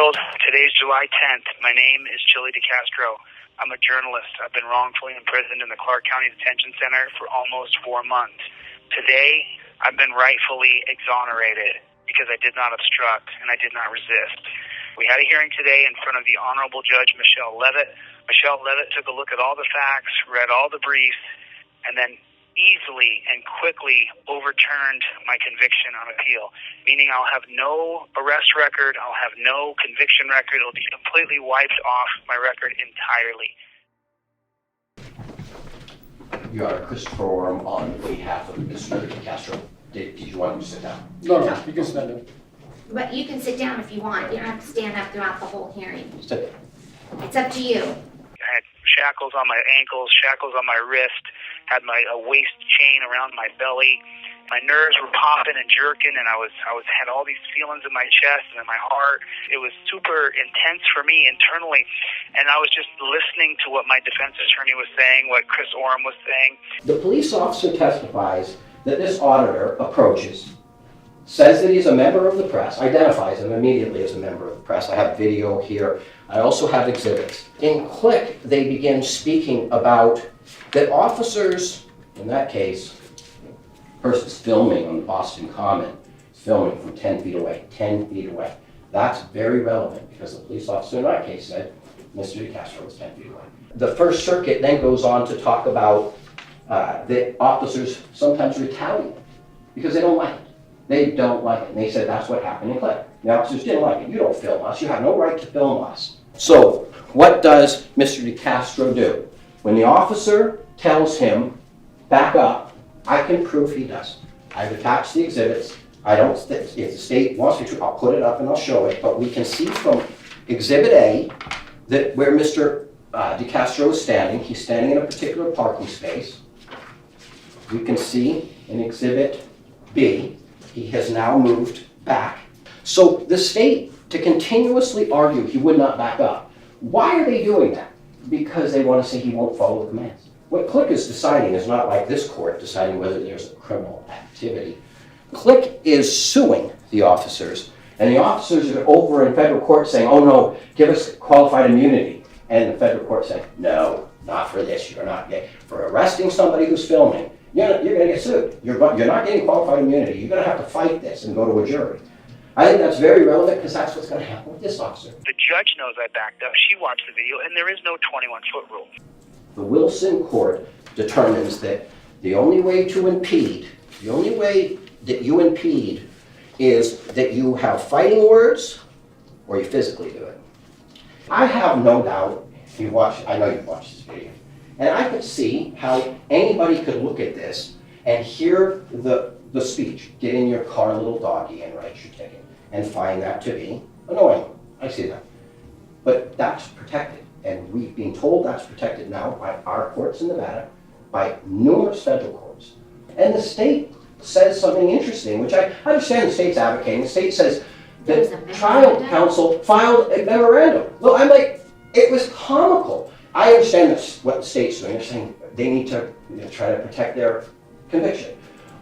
world. Today's July 10th. My name is Chille DeCastro. I'm a journalist. I've been wrongfully imprisoned in the Clark County Detention Center for almost 4 months. Today, I've been rightfully exonerated because I did not obstruct and I did not resist. We had a hearing today in front of the Honorable Judge Michelle Levitt. Michelle Levitt took a look at all the facts, read all the briefs, and then easily and quickly overturned my conviction on appeal, meaning I'll have no arrest record, I'll have no conviction record, it'll be completely wiped off my record entirely. Your Honor, Christopher Orem on behalf of Mr. DeCastro. Did you want him to sit down? No, you can stand up. But you can sit down if you want. You don't have to stand up throughout the whole hearing. Sit. It's up to you. I had shackles on my ankles, shackles on my wrist, had my waist chain around my belly. My nerves were popping and jerking, and I had all these feelings in my chest and in my heart. It was super intense for me internally, and I was just listening to what my defense attorney was saying, what Chris Orem was saying. The police officer testifies that this auditor approaches, says that he's a member of the press, identifies him immediately as a member of the press. I have video here. I also have exhibits. In Click, they begin speaking about that officers, in that case, person's filming on the Boston Common, filming from 10 feet away, 10 feet away. That's very relevant because the police officer in that case said Mr. DeCastro was 10 feet away. The First Circuit then goes on to talk about that officers sometimes retaliate because they don't like it. They don't like it. And they said that's what happened in Click. The officers didn't like it. You don't film us. You have no right to film us. So what does Mr. DeCastro do? When the officer tells him, back up, I can prove he does. I've attached the exhibits. I don't, if the state wants me to, I'll put it up and I'll show it. But we can see from Exhibit A that where Mr. DeCastro is standing, he's standing in a particular parking space. We can see in Exhibit B, he has now moved back. So the state, to continuously argue he would not back up, why are they doing that? Because they want to say he won't follow the commands. What Click is deciding is not like this court deciding whether there's a criminal activity. Click is suing the officers, and the officers are over in federal court saying, oh no, give us qualified immunity. And the federal court saying, no, not for this, you're not getting, for arresting somebody who's filming, you're going to get sued. You're not getting qualified immunity. You're going to have to fight this and go to a jury. I think that's very relevant because that's what's going to happen with this officer. The judge knows I backed up. She watched the video, and there is no 21-foot rule. The Wilson court determines that the only way to impede, the only way that you impede is that you have fighting words or you physically do it. I have no doubt, I know you've watched this video, and I could see how anybody could look at this and hear the speech, get in your car, little doggy, and write your ticket, and find that to be annoying. I see that. But that's protected, and we've been told that's protected now by our courts in Nevada, by numerous federal courts. And the state says something interesting, which I understand the state's advocating. The state says that trial counsel filed a memorandum. Well, I'm like, it was comical. I understand what the state's doing. They're saying they need to try to protect their conviction.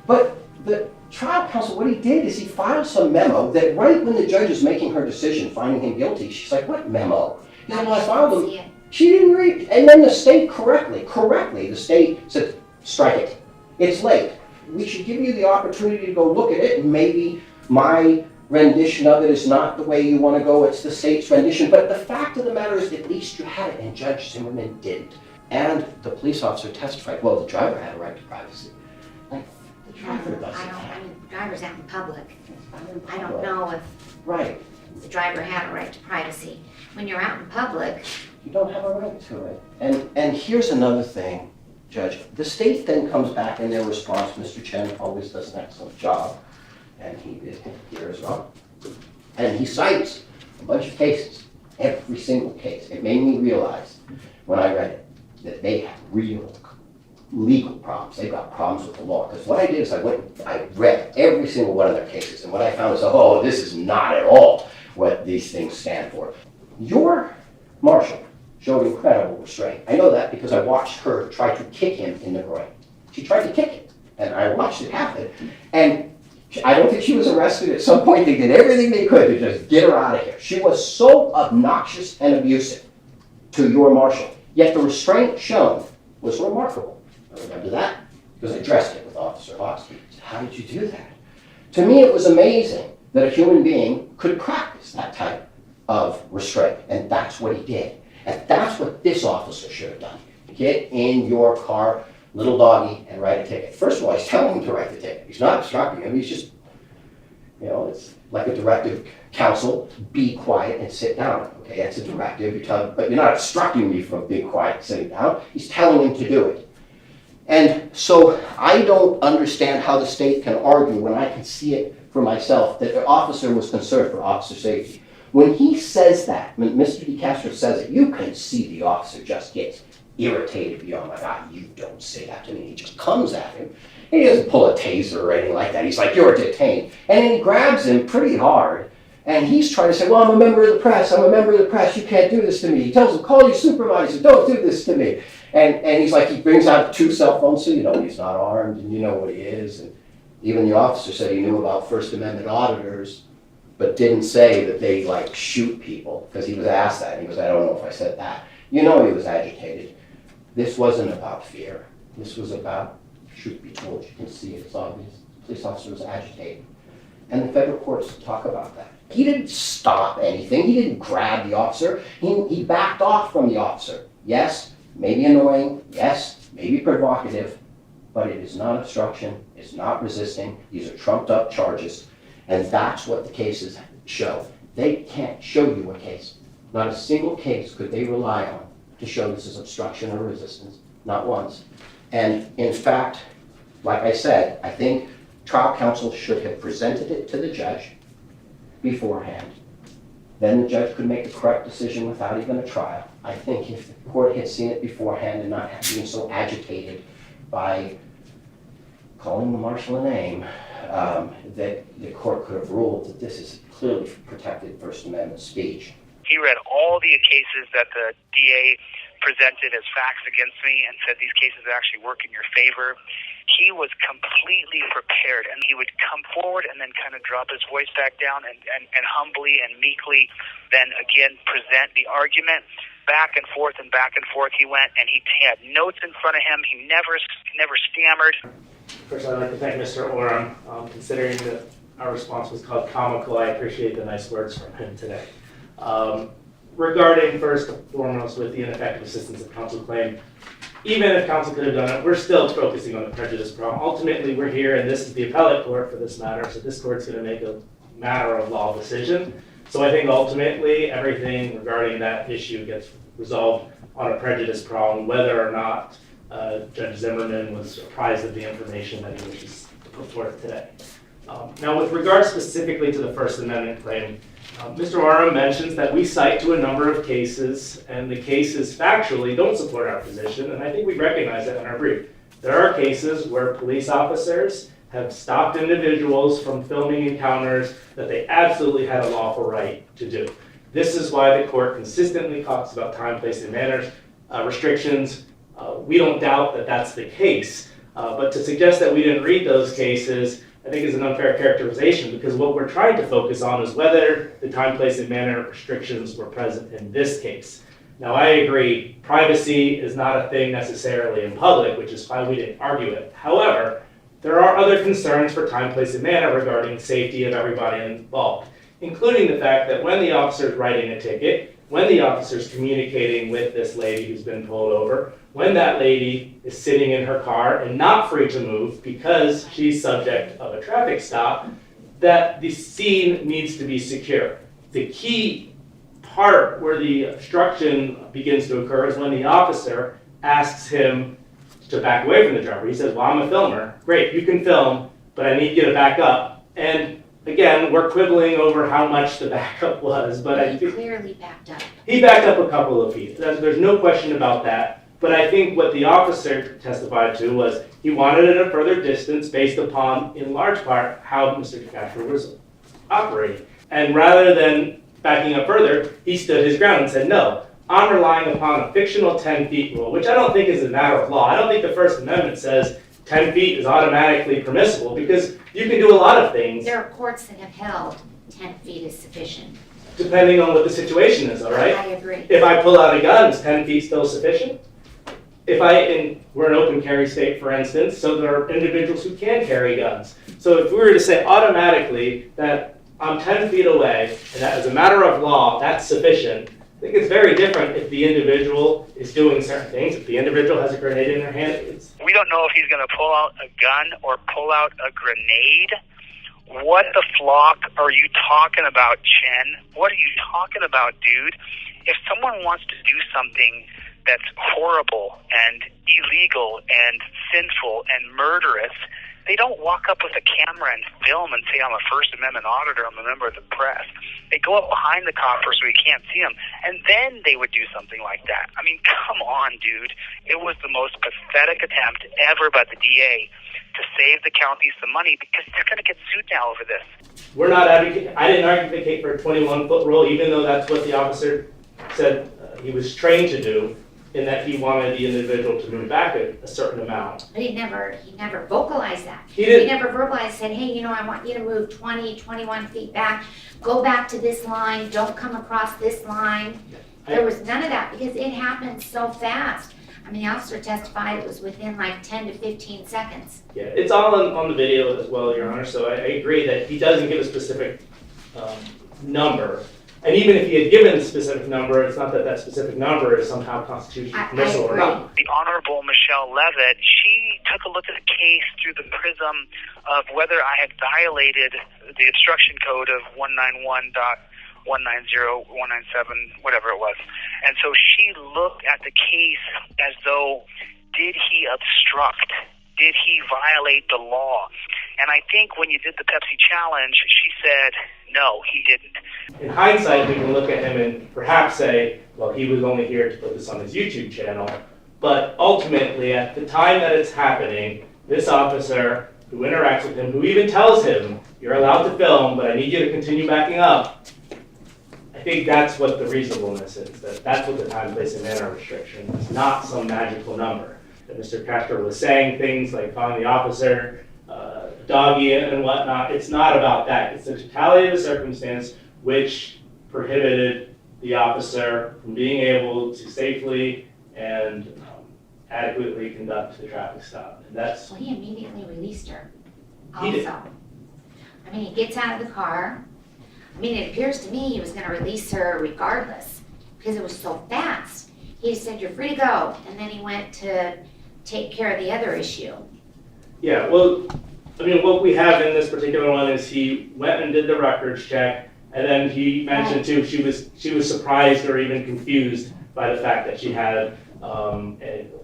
But the trial counsel, what he did is he filed some memo that right when the judge is making her decision, finding him guilty, she's like, what memo? He said, well, I filed them. She didn't read, and then the state correctly, the state said, strike it. It's late. We should give you the opportunity to go look at it, and maybe my rendition of it is not the way you want to go, it's the state's rendition. But the fact of the matter is, at least you had it, and Judge Zimmerman didn't. And the police officer testified, well, the driver had a right to privacy. Like, the driver doesn't have. The driver's out in public. I don't know if right. The driver had a right to privacy. When you're out in public, you don't have a right to it. And here's another thing, Judge. The state then comes back in their response. Mr. Chen always does an excellent job, and he did here as well. And he cites a bunch of cases, every single case. It made me realize when I read it that they have real legal problems. They've got problems with the law. Because what I did is I read every single one of their cases, and what I found was, oh, this is not at all what these things stand for. Your marshal showed incredible restraint. I know that because I watched her try to kick him in the groin. She tried to kick him, and I watched it happen. And I don't think she was arrested. At some point, they did everything they could to just get her out of here. She was so obnoxious and abusive to your marshal. Yet the restraint shown was remarkable. I remember that because I addressed it with Officer Hawks. How did you do that? To me, it was amazing that a human being could practice that type of restraint, and that's what he did. And that's what this officer should have done. Get in your car, little doggy, and write a ticket. First of all, he's telling him to write the ticket. He's not obstructing him. He's just, it's like a directive. Counsel, be quiet and sit down. Okay, that's a directive. But you're not obstructing me from being quiet and sitting down. He's telling him to do it. And so I don't understand how the state can argue when I can see it for myself that the officer was concerned for officer safety. When he says that, when Mr. DeCastro says it, you can see the officer just gets irritated beyond my God, you don't say that to me. He just comes at him. And he doesn't pull a taser or anything like that. He's like, you're detained. And then he grabs him pretty hard. And he's trying to say, well, I'm a member of the press. I'm a member of the press. You can't do this to me. He tells him, call your supervisor. Don't do this to me. And he's like, he brings out 2 cell phones, so you know he's not armed and you know what he is. And even the officer said he knew about First Amendment auditors, but didn't say that they shoot people, because he was asked that. And he goes, I don't know if I said that. You know he was agitated. This wasn't about fear. This was about, truth be told, you can see it, it's obvious. The police officer was agitated. And the federal courts talk about that. He didn't stop anything. He didn't grab the officer. He backed off from the officer. Yes, maybe annoying. Yes, maybe provocative. But it is not obstruction. It's not resisting. These are trumped up charges. And that's what the cases show. They can't show you a case. Not a single case could they rely on to show this is obstruction or resistance. Not once. And in fact, like I said, I think trial counsel should have presented it to the judge beforehand. Then the judge could make the correct decision without even a trial. I think if the court had seen it beforehand and not being so agitated by calling the marshal a name, that the court could have ruled that this is clearly protected First Amendment speech. He read all the cases that the DA presented as facts against me and said these cases actually work in your favor. He was completely prepared, and he would come forward and then kind of drop his voice back down and humbly and meekly then again present the argument. Back and forth he went, and he had notes in front of him. He never stammered. First, I'd like to thank Mr. Orem. Considering that our response was called comical, I appreciate the nice words from him today. Regarding first and foremost with the ineffective assistance of counsel claim, even if counsel could have done it, we're still focusing on the prejudice problem. Ultimately, we're here, and this is the appellate court for this matter, so this court's going to make a matter of law decision. So I think ultimately everything regarding that issue gets resolved on a prejudice problem, whether or not Judge Zimmerman was apprised of the information that he wishes to put forth today. Now, with regard specifically to the First Amendment claim, Mr. Orem mentions that we cite to a number of cases, and the cases factually don't support our position, and I think we recognize that in our brief. There are cases where police officers have stopped individuals from filming encounters that they absolutely had a lawful right to do. This is why the court consistently talks about time, place, and manner restrictions. We don't doubt that that's the case, but to suggest that we didn't read those cases, I think is an unfair characterization, because what we're trying to focus on is whether the time, place, and manner restrictions were present in this case. Now, I agree, privacy is not a thing necessarily in public, which is why we didn't argue it. However, there are other concerns for time, place, and manner regarding safety of everybody involved, including the fact that when the officer's writing a ticket, when the officer's communicating with this lady who's been pulled over, when that lady is sitting in her car and not free to move because she's subject of a traffic stop, that the scene needs to be secure. The key part where the obstruction begins to occur is when the officer asks him to back away from the driver. He says, well, I'm a filmer. Great, you can film, but I need you to back up. And again, we're quibbling over how much the backup was, but He clearly backed up. He backed up a couple of feet. There's no question about that. But I think what the officer testified to was he wanted it a further distance based upon, in large part, how Mr. DeCastro was operating. And rather than backing up further, he stood his ground and said, no, I'm relying upon a fictional 10 feet rule, which I don't think is a matter of law. I don't think the First Amendment says 10 feet is automatically permissible because you can do a lot of things There are courts that have held 10 feet is sufficient. depending on what the situation is, all right? I agree. If I pull out a gun, is 10 feet still sufficient? We're an open carry state, for instance, so there are individuals who can carry guns. So if we were to say automatically that I'm 10 feet away, and that as a matter of law, that's sufficient, I think it's very different if the individual is doing certain things. If the individual has a grenade in their hand, We don't know if he's going to pull out a gun or pull out a grenade. What the flock are you talking about, Chen? What are you talking about, dude? If someone wants to do something that's horrible and illegal and sinful and murderous, they don't walk up with a camera and film and say, I'm a First Amendment auditor, I'm a member of the press. They go up behind the copper so we can't see them, and then they would do something like that. I mean, come on, dude. It was the most pathetic attempt ever by the DA to save the county some money because they're going to get sued now over this. we're not advocating, I didn't advocate for a 21-foot rule, even though that's what the officer said he was trained to do, in that he wanted the individual to move back a certain amount. But he never vocalized that. He didn't. He never verbalized, said, hey, you know, I want you to move 20, 21 feet back, go back to this line, don't come across this line. There was none of that because it happened so fast. I mean, the officer testified it was within like 10 to 15 seconds. Yeah, it's all on the video as well, Your Honor, so I agree that he doesn't give a specific number. And even if he had given a specific number, it's not that that specific number is somehow constitutionally permissible or not. The Honorable Michelle Levitt, she took a look at the case through the prism of whether I had violated the obstruction code of 191.190, 197, whatever it was. And so she looked at the case as though, did he obstruct? Did he violate the law? And I think when you did the Pepsi challenge, she said, no, he didn't. In hindsight, we can look at him and perhaps say, well, he was only here to put this on his YouTube channel. But ultimately, at the time that it's happening, this officer who interacts with him, who even tells him, you're allowed to film, but I need you to continue backing up, I think that's what the reasonableness is. That's what the time, place, and manner restriction is, not some magical number. That Mr. Castro was saying things like calling the officer doggy and whatnot. It's not about that. It's the totality of the circumstance which prohibited the officer from being able to safely and adequately conduct the traffic stop. And that's. Well, he immediately released her He did. also. I mean, he gets out of the car. I mean, it appears to me he was going to release her regardless because it was so fast. He said, you're free to go. And then he went to take care of the other issue. Yeah, well, I mean, what we have in this particular one is he went and did the records check, and then he mentioned too, she was surprised or even confused by the fact that she had an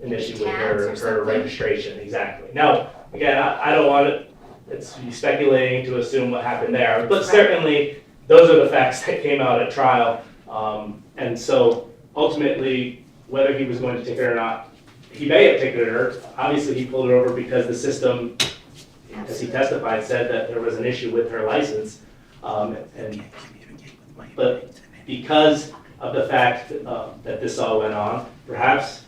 issue with her registration. Exactly. Now, again, I don't want it, it's speculating to assume what happened there, but certainly those are the facts that came out at trial. And so ultimately, whether he was going to take it or not, he may have taken her. Obviously, he pulled her over because the system, as he testified, said that there was an issue with her license. But because of the fact that this all went on, perhaps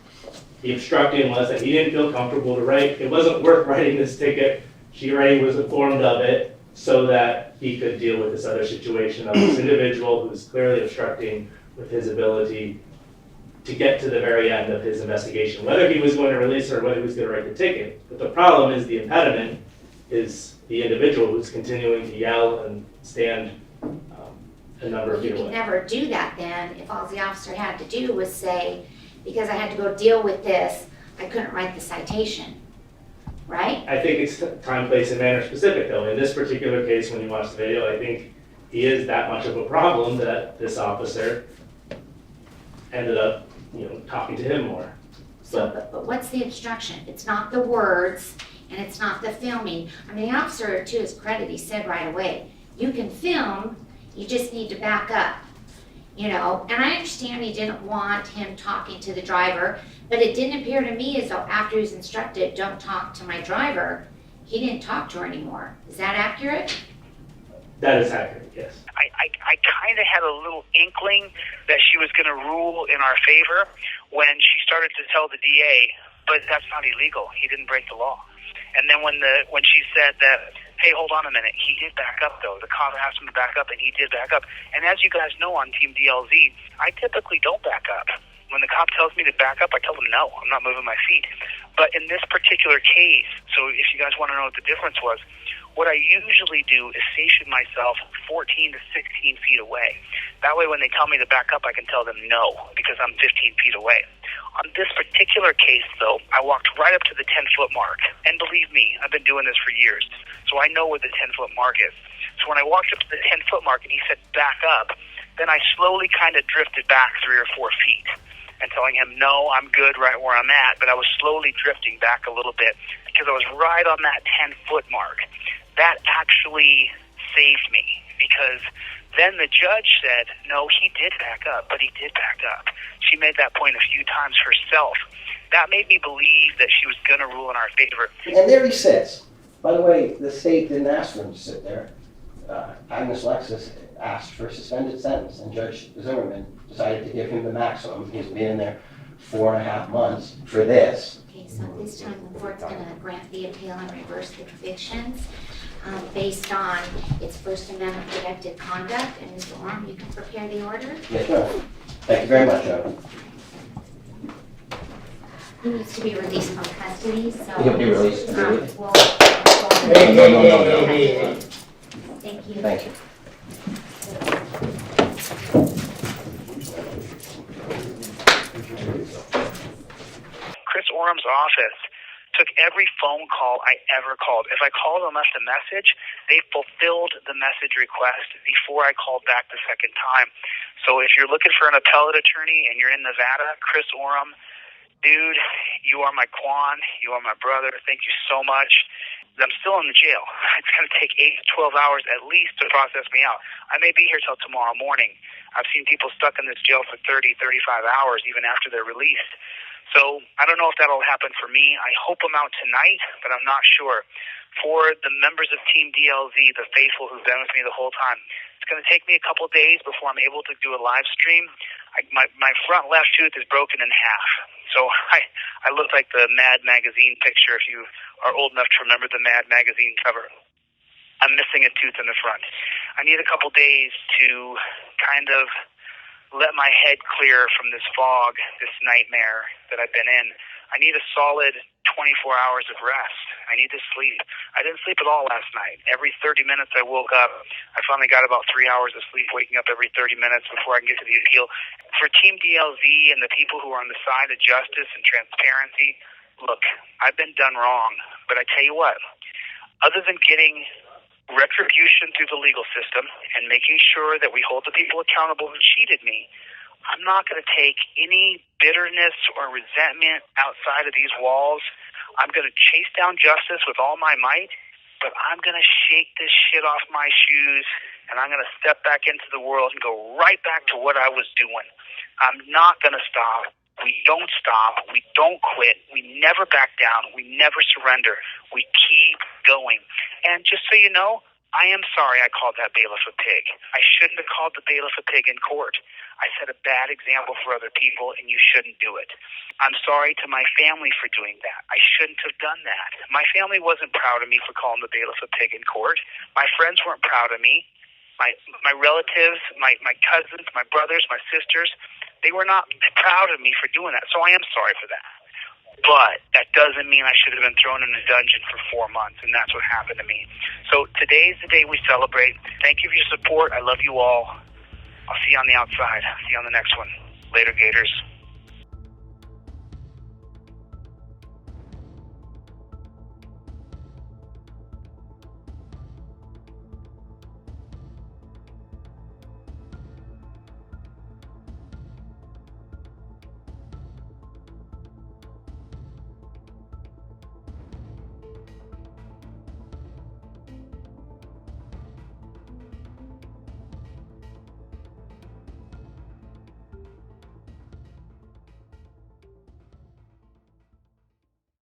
the obstructing was that he didn't feel comfortable to write. It wasn't worth writing this ticket. She already was informed of it so that he could deal with this other situation of this individual who's clearly obstructing with his ability to get to the very end of his investigation, whether he was going to release her or whether he was going to write the ticket. But the problem is the impediment is the individual who's continuing to yell and stand a number of feet away. You can never do that then if all the officer had to do was say, because I had to go deal with this, I couldn't write the citation, right? I think it's time, place, and manner specific though. In this particular case, when you watch the video, I think he is that much of a problem that this officer ended up, talking to him more. So, but what's the obstruction? It's not the words and it's not the filming. I mean, the officer, to his credit, he said right away, you can film, you just need to back up, And I understand he didn't want him talking to the driver, but it didn't appear to me as though after he was instructed, don't talk to my driver, he didn't talk to her anymore. Is that accurate? That is accurate, yes. I kind of had a little inkling that she was going to rule in our favor when she started to tell the DA, but that's not illegal. He didn't break the law. And then when she said that, hey, hold on a minute, he did back up though. The cop asked him to back up, and he did back up. And as you guys know on Team DLZ, I typically don't back up. When the cop tells me to back up, I tell him no, I'm not moving my feet. But in this particular case, so if you guys want to know what the difference was, what I usually do is station myself 14 to 16 feet away. That way when they tell me to back up, I can tell them no, because I'm 15 feet away. On this particular case, though, I walked right up to the 10-foot mark. And believe me, I've been doing this for years, so I know where the 10-foot mark is. So when I walked up to the 10-foot mark and he said back up, then I slowly kind of drifted back 3 or 4 feet and telling him, no, I'm good right where I'm at, but I was slowly drifting back a little bit because I was right on that 10-foot mark. That actually saved me because then the judge said, no, he did back up, but he did back up. She made that point a few times herself. That made me believe that she was going to rule in our favor. And there he sits. By the way, the state didn't ask for him to sit there. Agnes Lexis asked for a suspended sentence, and Judge Zimmerman decided to give him the maximum. He's been in there 4.5 months for this. Okay, so this time the court's going to grant the appeal and reverse the convictions based on its First Amendment protected conduct. And Mr. Orem, you can prepare the order. Yes, ma'am. Thank you very much, Joe. He needs to be released from custody, so He'll be released. we'll No. Thank you. Thank you. Chris Orem's office took every phone call I ever called. If I called and left a message, they fulfilled the message request before I called back the second time. So if you're looking for an appellate attorney and you're in Nevada, Chris Orem, dude, you are my Quan, you are my brother, thank you so much. I'm still in the jail. It's going to take 8 to 12 hours at least to process me out. I may be here till tomorrow morning. I've seen people stuck in this jail for 30, 35 hours even after they're released. So I don't know if that'll happen for me. I hope I'm out tonight, but I'm not sure. For the members of Team DLZ, the faithful who've been with me the whole time, it's going to take me a couple days before I'm able to do a live stream. My front left tooth is broken in half. So I look like the Mad magazine picture, if you are old enough to remember the Mad magazine cover. I'm missing a tooth in the front. I need a couple days to kind of let my head clear from this fog, this nightmare that I've been in. I need a solid 24 hours of rest. I need to sleep. I didn't sleep at all last night. Every 30 minutes I woke up. I finally got about 3 hours of sleep, waking up every 30 minutes before I can get to the appeal. For Team DLZ and the people who are on the side of justice and transparency, look, I've been done wrong. But I tell you what, other than getting retribution through the legal system and making sure that we hold the people accountable who cheated me, I'm not going to take any bitterness or resentment outside of these walls. I'm going to chase down justice with all my might, but I'm going to shake this shit off my shoes, and I'm going to step back into the world and go right back to what I was doing. I'm not going to stop. We don't stop. We don't quit. We never back down. We never surrender. We keep going. And just so you know, I am sorry I called that bailiff a pig. I shouldn't have called the bailiff a pig in court. I set a bad example for other people, and you shouldn't do it. I'm sorry to my family for doing that. I shouldn't have done that. My family wasn't proud of me for calling the bailiff a pig in court. My friends weren't proud of me. My relatives, my cousins, my brothers, my sisters, they were not proud of me for doing that. So I am sorry for that. But that doesn't mean I should have been thrown in a dungeon for 4 months, and that's what happened to me. So today's the day we celebrate. Thank you for your support. I love you all. I'll see you on the outside. See you on the next one. Later, Gators.